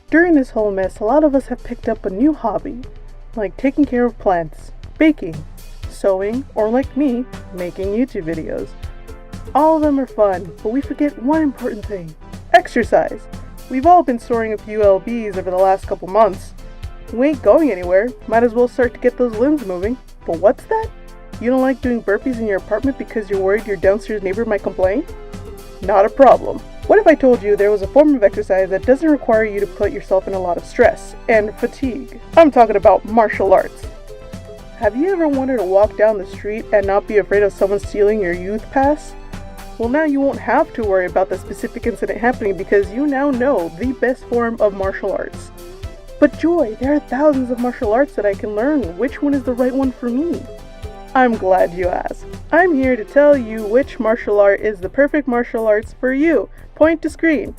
During this whole mess, a lot of us have picked up a new hobby, like taking care of plants, baking, sewing, or like me, making YouTube videos. All of them are fun, but we forget one important thing: exercise. We've all been soaring a few lbs over the last couple months. We ain't going anywhere, might as well start to get those limbs moving. But what's that? You don't like doing burpees in your apartment because you're worried your downstairs neighbor might complain? Not a problem. What if I told you there was a form of exercise that doesn't require you to put yourself in a lot of stress and fatigue? I'm talking about martial arts. Have you ever wanted to walk down the street and not be afraid of someone stealing your youth pass? Well, now you won't have to worry about the specific incident happening because you now know the best form of martial arts. But Joy, there are thousands of martial arts that I can learn. Which one is the right one for me? I'm glad you asked. I'm here to tell you which martial art is the perfect martial arts for you. Point to screen.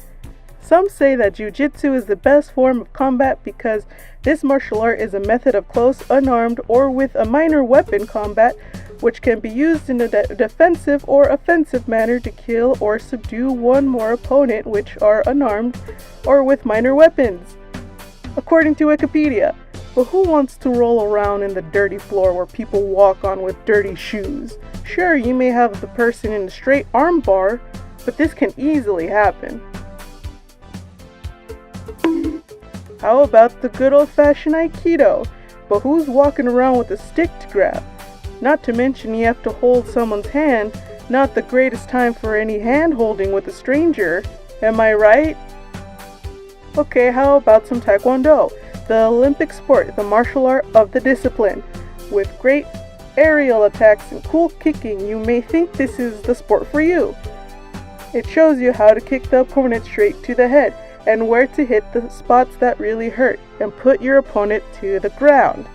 Some say that Jiu-Jitsu is the best form of combat because this martial art is a method of close, unarmed, or with a minor weapon combat which can be used in a defensive or offensive manner to kill or subdue one more opponent which are unarmed or with minor weapons, according to Wikipedia. But who wants to roll around in the dirty floor where people walk on with dirty shoes? Sure, you may have the person in a straight arm bar, but this can easily happen. How about the good old-fashioned Aikido? But who's walking around with a stick to grab? Not to mention you have to hold someone's hand, not the greatest time for any hand-holding with a stranger. Am I right? Okay, how about some Taekwondo? The Olympic sport, the martial art of the discipline. With great aerial attacks and cool kicking, you may think this is the sport for you. It shows you how to kick the opponent straight to the head and where to hit the spots that really hurt and put your opponent to the ground.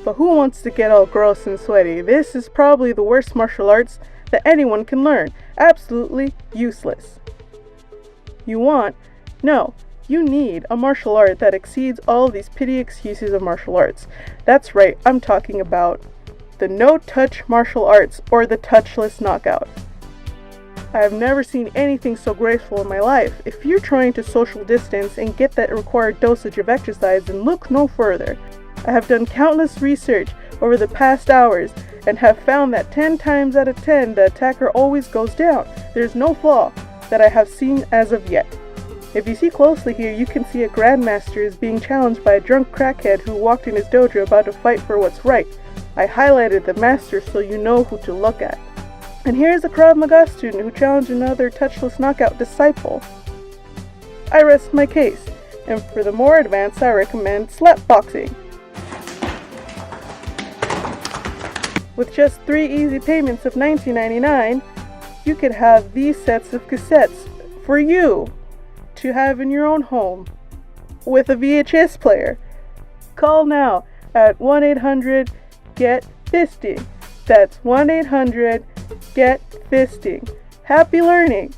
But who wants to get all gross and sweaty? This is probably the worst martial arts that anyone can learn. Absolutely useless. You want? No. You need a martial art that exceeds all of these petty excuses of martial arts. That's right, I'm talking about the no-touch martial arts, or the touchless knockout. I have never seen anything so graceful in my life. If you're trying to social distance and get that required dosage of exercise, then look no further. I have done countless research over the past hours and have found that 10 times out of 10 the attacker always goes down. There's no flaw that I have seen as of yet. If you see closely here, you can see a grandmaster is being challenged by a drunk crackhead who walked in his dojo about to fight for what's right. I highlighted the master so you know who to look at. And here's a Krav Maga student who challenged another touchless knockout disciple. I rest my case, and for the more advanced I recommend slap boxing. With just 3 easy payments of $19.99, you could have these sets of cassettes for you to have in your own home with a VHS player. Call now at 1-800-GET-FISTING. That's 1-800-GET-FISTING. Happy learning!